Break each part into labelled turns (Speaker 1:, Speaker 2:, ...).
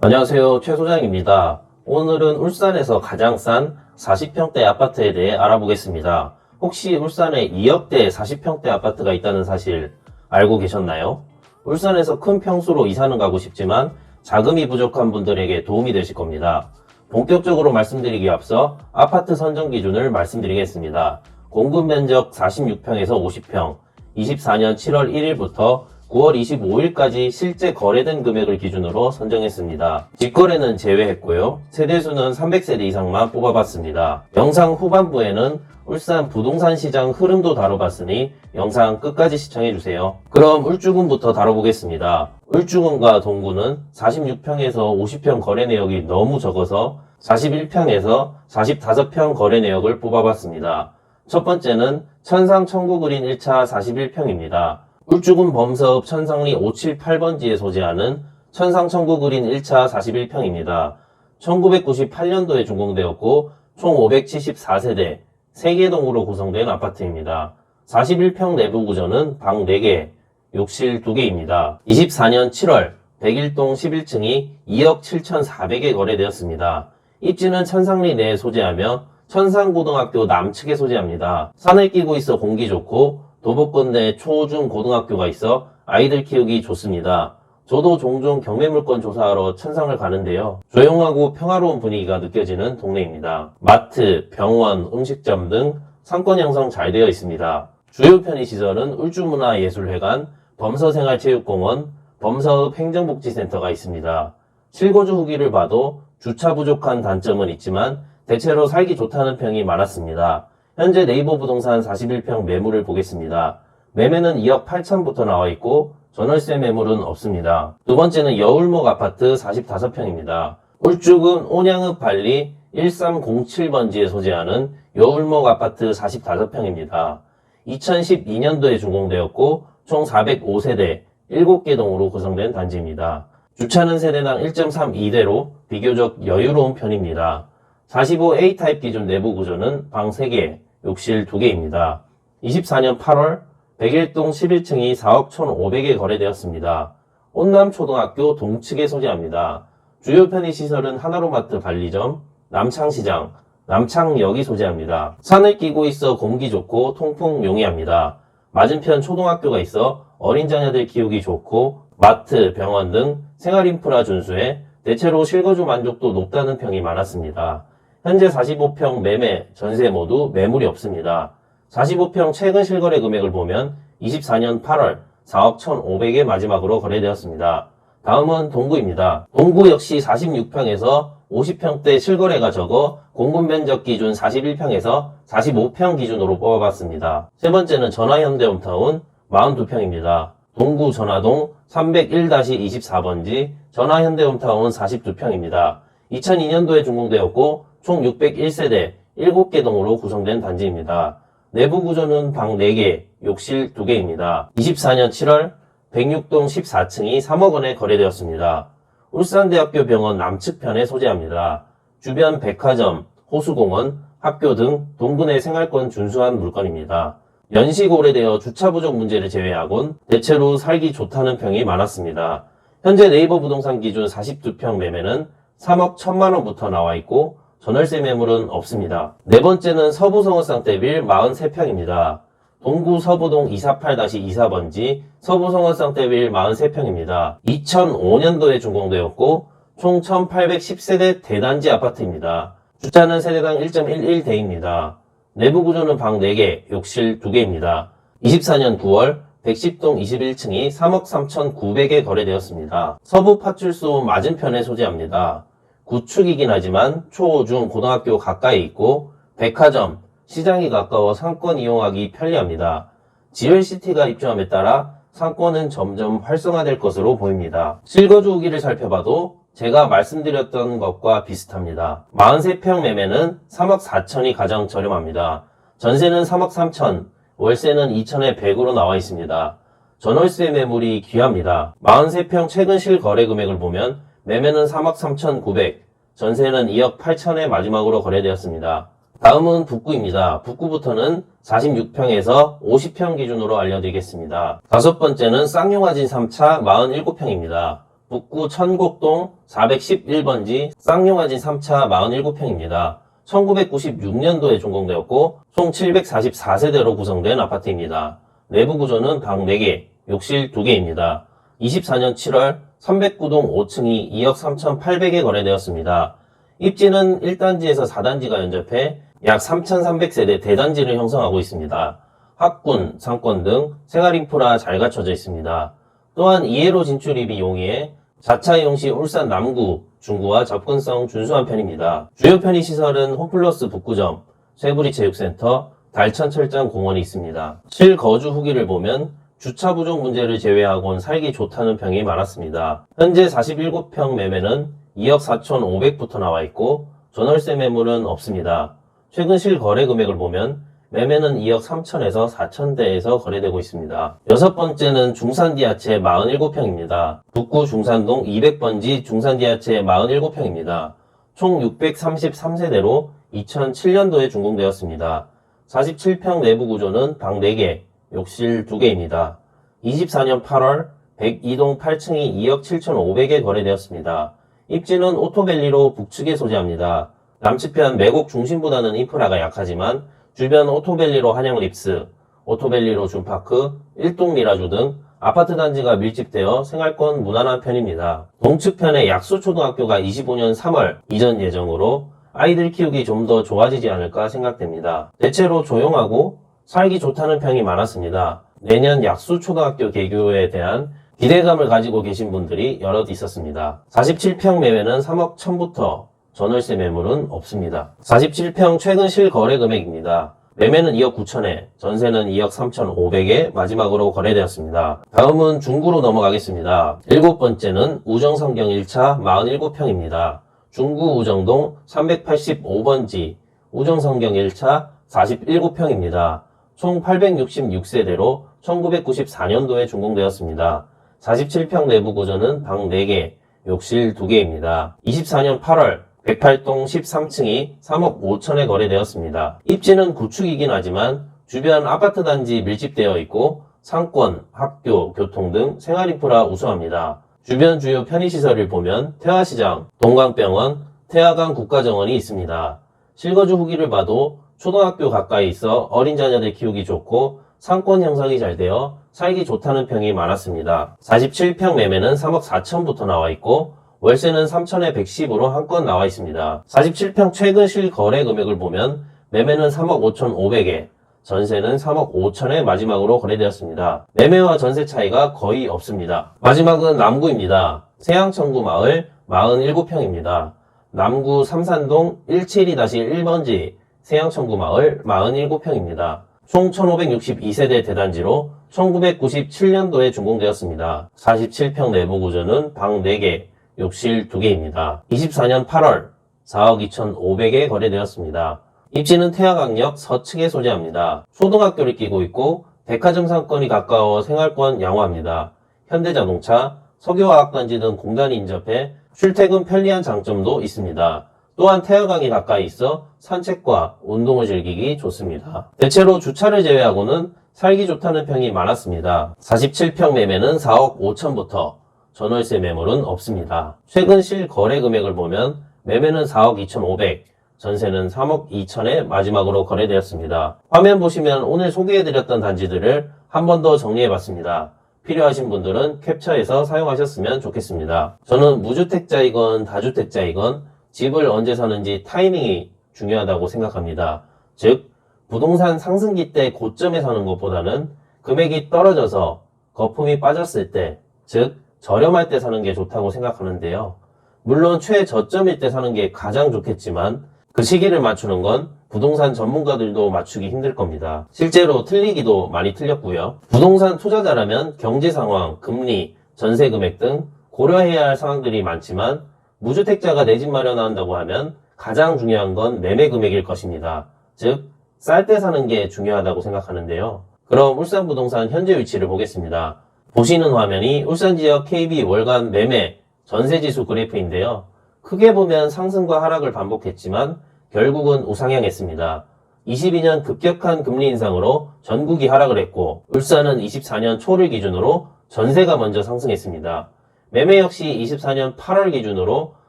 Speaker 1: 안녕하세요. 최 소장입니다. 오늘은 울산에서 가장 싼 40평대 아파트에 대해 알아보겠습니다. 혹시 울산에 2억대 40평대 아파트가 있다는 사실 알고 계셨나요? 울산에서 큰 평수로 이사는 가고 싶지만 자금이 부족한 분들에게 도움이 되실 겁니다. 본격적으로 말씀드리기에 앞서 아파트 선정 기준을 말씀드리겠습니다. 공급 면적 46평에서 50평, 24년 7월 1일부터 9월 25일까지 실제 거래된 금액을 기준으로 선정했습니다. 직거래는 제외했고요. 세대수는 300세대 이상만 뽑아봤습니다. 영상 후반부에는 울산 부동산 시장 흐름도 다뤄봤으니 영상 끝까지 시청해주세요. 그럼 울주군부터 다뤄보겠습니다. 울주군과 동구는 46평에서 50평 거래 내역이 너무 적어서 41평에서 45평 거래 내역을 뽑아봤습니다. 첫 번째는 천상천구그린 1차 41평입니다. 울주군 범서읍 천상리 578번지에 소재하는 천상천구그린 1차 41평입니다. 1998년도에 준공되었고 총 574세대, 3개 동으로 구성된 아파트입니다. 41평 내부 구조는 방 4개, 욕실 2개입니다. 24년 7월 101동 11층이 2억 7,400에 거래되었습니다. 입지는 천상리 내에 소재하며 천상고등학교 남측에 소재합니다. 산을 끼고 있어 공기 좋고 도보권 내 초, 중, 고등학교가 있어 아이들 키우기 좋습니다. 저도 종종 경매물건 조사하러 천상을 가는데요. 조용하고 평화로운 분위기가 느껴지는 동네입니다. 마트, 병원, 음식점 등 상권 형성 잘 되어 있습니다. 주요 편의시설은 울주문화예술회관, 범서생활체육공원, 범서읍 행정복지센터가 있습니다. 실거주 후기를 봐도 주차 부족한 단점은 있지만 대체로 살기 좋다는 평이 많았습니다. 현재 네이버 부동산 41평 매물을 보겠습니다. 매매는 2억 8천부터 나와 있고 전월세 매물은 없습니다. 두 번째는 여울목 아파트 45평입니다. 울주군 온양읍 발리 1307번지에 소재하는 여울목 아파트 45평입니다. 2012년도에 준공되었고 총 405세대 7개 동으로 구성된 단지입니다. 주차는 세대당 1.32대로 비교적 여유로운 편입니다. 45A 타입 기준 내부 구조는 방 3개, 욕실 2개입니다. 24년 8월 101동 11층이 4억 1,500에 거래되었습니다. 온남초등학교 동측에 소재합니다. 주요 편의시설은 하나로마트 발리점, 남창시장, 남창역이 소재합니다. 산을 끼고 있어 공기 좋고 통풍 용이합니다. 맞은편 초등학교가 있어 어린 자녀들 키우기 좋고 마트, 병원 등 생활인프라 준수해 대체로 실거주 만족도 높다는 평이 많았습니다. 현재 45평 매매, 전세 모두 매물이 없습니다. 45평 최근 실거래 금액을 보면 24년 8월 4억 1,500에 마지막으로 거래되었습니다. 다음은 동구입니다. 동구 역시 46평에서 50평대 실거래가 적어 공급 면적 기준 41평에서 45평 기준으로 뽑아봤습니다. 세 번째는 전화현대홈타운 42평입니다. 동구 전화동 301-24번지 전화현대홈타운 42평입니다. 2002년도에 준공되었고 총 601세대 7개 동으로 구성된 단지입니다. 내부 구조는 방 4개, 욕실 2개입니다. 24년 7월 106동 14층이 3억 원에 거래되었습니다. 울산대학교 병원 남측편에 소재합니다. 주변 백화점, 호수공원, 학교 등 동구 내 생활권 준수한 물건입니다. 연식 오래되어 주차 부족 문제를 제외하곤 대체로 살기 좋다는 평이 많았습니다. 현재 네이버 부동산 기준 42평 매매는 3억 1천만 원부터 나와 있고 전월세 매물은 없습니다. 네 번째는 서부성어쌍떼빌 43평입니다. 동구 서부동 248-24번지 서부성어쌍떼빌 43평입니다. 2005년도에 준공되었고 총 1810세대 대단지 아파트입니다. 주차는 세대당 1.11대입니다. 내부 구조는 방 4개, 욕실 2개입니다. 24년 9월 110동 21층이 3억 3,900에 거래되었습니다. 서부 파출소 맞은편에 소재합니다. 구축이긴 하지만 초, 중, 고등학교 가까이 있고 백화점, 시장이 가까워 상권 이용하기 편리합니다. 지웰시티가 입주함에 따라 상권은 점점 활성화될 것으로 보입니다. 실거주 후기를 살펴봐도 제가 말씀드렸던 것과 비슷합니다. 43평 매매는 3억 4천이 가장 저렴합니다. 전세는 3억 3천, 월세는 2천에 100으로 나와 있습니다. 전월세 매물이 귀합니다. 43평 최근 실거래 금액을 보면 매매는 3억 3,900, 전세는 2억 8천에 마지막으로 거래되었습니다. 다음은 북구입니다. 북구부터는 46평에서 50평 기준으로 알려드리겠습니다. 다섯 번째는 쌍용화진 3차 47평입니다. 북구 천곡동 411번지 쌍용화진 3차 47평입니다. 1996년도에 준공되었고 총 744세대로 구성된 아파트입니다. 내부 구조는 방 4개, 욕실 2개입니다. 24년 7월 309동 5층이 2억 3,800에 거래되었습니다. 입지는 1단지에서 4단지가 연접해 약 3,300세대 대단지를 형성하고 있습니다. 학군, 상권 등 생활인프라 잘 갖춰져 있습니다. 또한 2회로 진출입이 용이해 자차 이용 시 울산 남구, 중구와 접근성 준수한 편입니다. 주요 편의시설은 홈플러스 북구점, 쇠부리 체육센터, 달천철장 공원이 있습니다. 실거주 후기를 보면 주차 부족 문제를 제외하고는 살기 좋다는 평이 많았습니다. 현재 47평 매매는 2억 4,500부터 나와 있고 전월세 매물은 없습니다. 최근 실거래 금액을 보면 매매는 2억 3천에서 4천대에서 거래되고 있습니다. 여섯 번째는 중산디아체 47평입니다. 북구 중산동 200번지 중산디아체 47평입니다. 총 633세대로 2007년도에 준공되었습니다. 47평 내부 구조는 방 4개, 욕실 2개입니다. 24년 8월 102동 8층이 2억 7,500에 거래되었습니다. 입지는 오토밸리로 북측에 소재합니다. 남측편 매곡 중심보다는 인프라가 약하지만 주변 오토밸리로 한양립스, 오토밸리로 준파크, 일동미라주 등 아파트 단지가 밀집되어 생활권 무난한 편입니다. 동측편에 약수초등학교가 25년 3월 이전 예정으로 아이들 키우기 좀 더 좋아지지 않을까 생각됩니다. 대체로 조용하고 살기 좋다는 평이 많았습니다. 내년 약수초등학교 개교에 대한 기대감을 가지고 계신 분들이 여럿 있었습니다. 47평 매매는 3억 1천부터 전월세 매물은 없습니다. 47평 최근 실거래 금액입니다. 매매는 2억 9천에, 전세는 2억 3,500에 마지막으로 거래되었습니다. 다음은 중구로 넘어가겠습니다. 일곱 번째는 우정성경 1차 47평입니다. 중구 우정동 385번지 우정성경 1차 47평입니다. 총 866세대로 1994년도에 준공되었습니다. 47평 내부 구조는 방 4개, 욕실 2개입니다. 24년 8월 108동 13층이 3억 5천에 거래되었습니다. 입지는 구축이긴 하지만 주변 아파트 단지 밀집되어 있고 상권, 학교, 교통 등 생활인프라 우수합니다. 주변 주요 편의시설을 보면 태화시장, 동강병원, 태화강 국가정원이 있습니다. 실거주 후기를 봐도 초등학교 가까이 있어 어린 자녀들 키우기 좋고 상권 형성이 잘 되어 살기 좋다는 평이 많았습니다. 47평 매매는 3억 4천부터 나와 있고 월세는 3천에 110으로 한 건 나와 있습니다. 47평 최근 실거래 금액을 보면 매매는 3억 5,500에, 전세는 3억 5천에 마지막으로 거래되었습니다. 매매와 전세 차이가 거의 없습니다. 마지막은 남구입니다. 세양천구 마을 47평입니다. 남구 삼산동 172-1번지 세양천구 마을 47평입니다. 총 1562세대 대단지로 1997년도에 준공되었습니다. 47평 내부 구조는 방 4개, 욕실 2개입니다. 24년 8월 4억 2,500에 거래되었습니다. 입지는 태화강역 서측에 소재합니다. 초등학교를 끼고 있고 백화점 상권이 가까워 생활권 양호합니다. 현대자동차, 석유화학단지 등 공단이 인접해 출퇴근 편리한 장점도 있습니다. 또한 태화강이 가까이 있어 산책과 운동을 즐기기 좋습니다. 대체로 주차를 제외하고는 살기 좋다는 평이 많았습니다. 47평 매매는 4억 5천부터 전월세 매물은 없습니다. 최근 실거래 금액을 보면 매매는 4억 2,500, 전세는 3억 2천에 마지막으로 거래되었습니다. 화면 보시면 오늘 소개해드렸던 단지들을 한 번 더 정리해봤습니다. 필요하신 분들은 캡처해서 사용하셨으면 좋겠습니다. 저는 무주택자이건 다주택자이건 집을 언제 사는지 타이밍이 중요하다고 생각합니다. 즉, 부동산 상승기 때 고점에 사는 것보다는 금액이 떨어져서 거품이 빠졌을 때, 즉 저렴할 때 사는 게 좋다고 생각하는데요. 물론 최저점일 때 사는 게 가장 좋겠지만 그 시기를 맞추는 건 부동산 전문가들도 맞추기 힘들 겁니다. 실제로 틀리기도 많이 틀렸고요. 부동산 투자자라면 경제 상황, 금리, 전세 금액 등 고려해야 할 상황들이 많지만 무주택자가 내 집 마련한다고 하면 가장 중요한 건 매매 금액일 것입니다. 즉, 쌀 때 사는 게 중요하다고 생각하는데요. 그럼 울산 부동산 현재 위치를 보겠습니다. 보시는 화면이 울산 지역 KB 월간 매매 전세지수 그래프인데요. 크게 보면 상승과 하락을 반복했지만 결국은 우상향했습니다. 22년 급격한 금리 인상으로 전국이 하락을 했고 울산은 24년 초를 기준으로 전세가 먼저 상승했습니다. 매매 역시 24년 8월 기준으로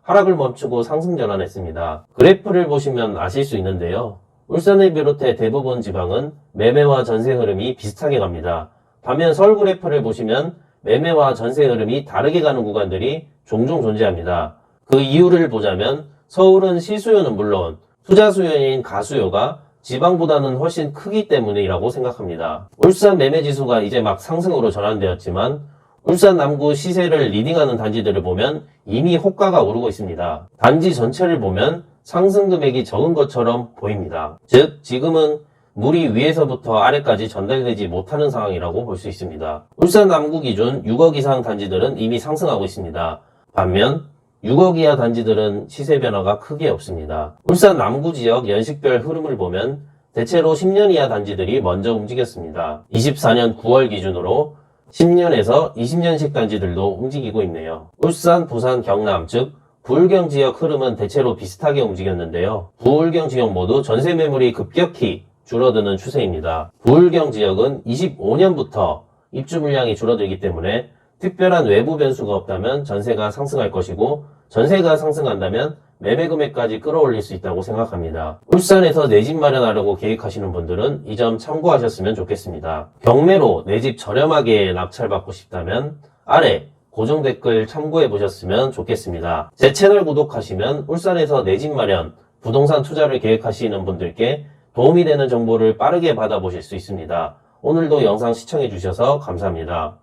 Speaker 1: 하락을 멈추고 상승 전환했습니다. 그래프를 보시면 아실 수 있는데요. 울산을 비롯해 대부분 지방은 매매와 전세 흐름이 비슷하게 갑니다. 반면 서울 그래프를 보시면 매매와 전세 흐름이 다르게 가는 구간들이 종종 존재합니다. 그 이유를 보자면 서울은 실수요는 물론 투자 수요인 가수요가 지방보다는 훨씬 크기 때문이라고 생각합니다. 울산 매매지수가 이제 막 상승으로 전환되었지만 울산 남구 시세를 리딩하는 단지들을 보면 이미 호가가 오르고 있습니다. 단지 전체를 보면 상승 금액이 적은 것처럼 보입니다. 즉 지금은 물이 위에서부터 아래까지 전달되지 못하는 상황이라고 볼 수 있습니다. 울산 남구 기준 6억 이상 단지들은 이미 상승하고 있습니다. 반면 6억 이하 단지들은 시세 변화가 크게 없습니다. 울산 남구 지역 연식별 흐름을 보면 대체로 10년 이하 단지들이 먼저 움직였습니다. 24년 9월 기준으로 10년에서 20년씩 단지들도 움직이고 있네요. 울산, 부산, 경남, 즉 부울경 지역 흐름은 대체로 비슷하게 움직였는데요. 부울경 지역 모두 전세 매물이 급격히 줄어드는 추세입니다. 부울경 지역은 25년부터 입주 물량이 줄어들기 때문에 특별한 외부 변수가 없다면 전세가 상승할 것이고 전세가 상승한다면 매매 금액까지 끌어올릴 수 있다고 생각합니다. 울산에서 내 집 마련하려고 계획하시는 분들은 이 점 참고하셨으면 좋겠습니다. 경매로 내 집 저렴하게 낙찰받고 싶다면 아래 고정 댓글 참고해 보셨으면 좋겠습니다. 제 채널 구독하시면 울산에서 내 집 마련, 부동산 투자를 계획하시는 분들께 도움이 되는 정보를 빠르게 받아보실 수 있습니다. 오늘도 영상 시청해 주셔서 감사합니다.